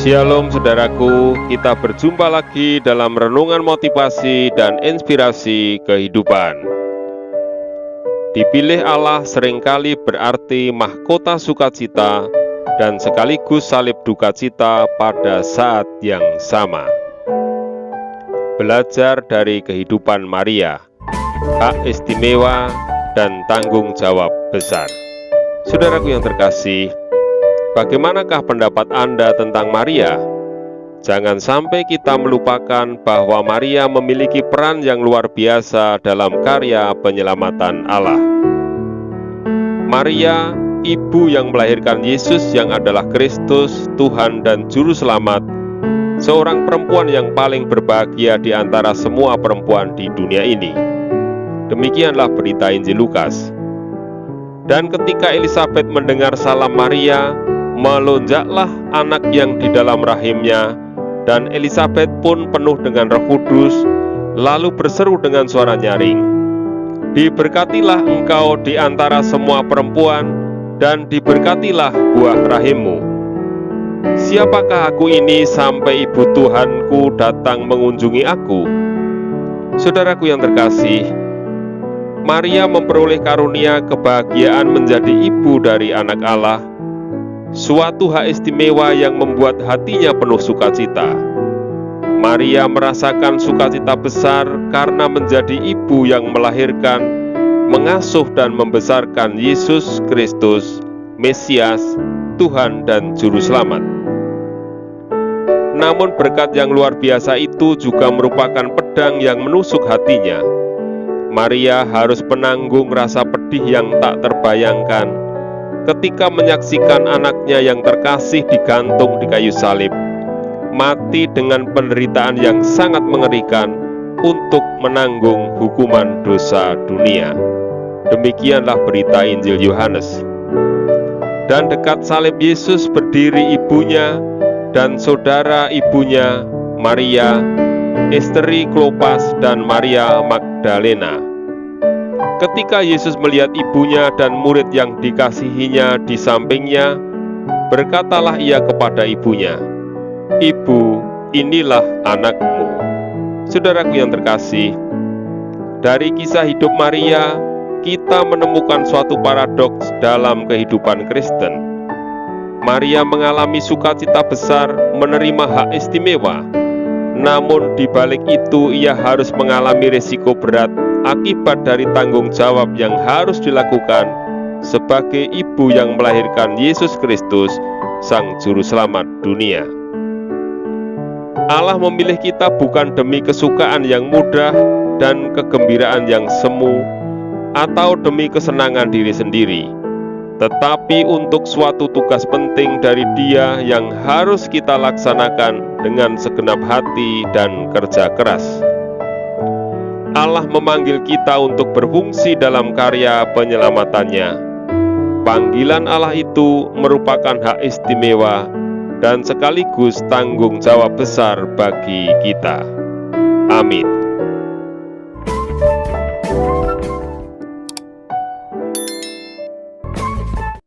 Shalom saudaraku, kita berjumpa lagi dalam renungan motivasi dan inspirasi kehidupan. Dipilih Allah seringkali berarti mahkota sukacita dan sekaligus salib duka cita pada saat yang sama. Belajar dari kehidupan Maria, hak istimewa dan tanggung jawab besar. Saudaraku yang terkasih, bagaimanakah pendapat Anda tentang Maria? Jangan sampai kita melupakan bahwa Maria memiliki peran yang luar biasa dalam karya penyelamatan Allah. Maria, ibu yang melahirkan Yesus yang adalah Kristus, Tuhan dan Juru Selamat, seorang perempuan yang paling berbahagia di antara semua perempuan di dunia ini. Demikianlah berita Injil Lukas. Dan ketika Elisabet mendengar salam Maria, melonjaklah anak yang di dalam rahimnya, dan Elisabet pun penuh dengan Roh Kudus, lalu berseru dengan suara nyaring, "Diberkatilah engkau di antara semua perempuan, dan diberkatilah buah rahimmu. Siapakah aku ini sampai ibu Tuhanku datang mengunjungi aku?" Saudaraku yang terkasih, Maria memperoleh karunia kebahagiaan menjadi ibu dari anak Allah, suatu hak istimewa yang membuat hatinya penuh sukacita. Maria merasakan sukacita besar karena menjadi ibu yang melahirkan, mengasuh dan membesarkan Yesus Kristus, Mesias, Tuhan dan Juru Selamat. Namun berkat yang luar biasa itu juga merupakan pedang yang menusuk hatinya. Maria harus menanggung rasa pedih yang tak terbayangkan ketika menyaksikan anaknya yang terkasih digantung di kayu salib, mati dengan penderitaan yang sangat mengerikan untuk menanggung hukuman dosa dunia. Demikianlah berita Injil Yohanes. Dan dekat salib Yesus berdiri ibunya dan saudara ibunya, Maria, istri Klopas dan Maria Magdalena. Ketika Yesus melihat ibunya dan murid yang dikasihinya di sampingnya, berkatalah ia kepada ibunya, "Ibu, inilah anakmu." Saudaraku yang terkasih, dari kisah hidup Maria, kita menemukan suatu paradoks dalam kehidupan Kristen. Maria mengalami sukacita besar menerima hak istimewa, namun di balik itu ia harus mengalami risiko berat akibat dari tanggung jawab yang harus dilakukan sebagai ibu yang melahirkan Yesus Kristus, Sang Juru Selamat dunia. Allah memilih kita bukan demi kesukaan yang mudah dan kegembiraan yang semu, atau demi kesenangan diri sendiri, tetapi untuk suatu tugas penting dari Dia yang harus kita laksanakan dengan segenap hati dan kerja keras. Allah memanggil kita untuk berfungsi dalam karya penyelamatannya. Panggilan Allah itu merupakan hak istimewa dan sekaligus tanggung jawab besar bagi kita. Amin.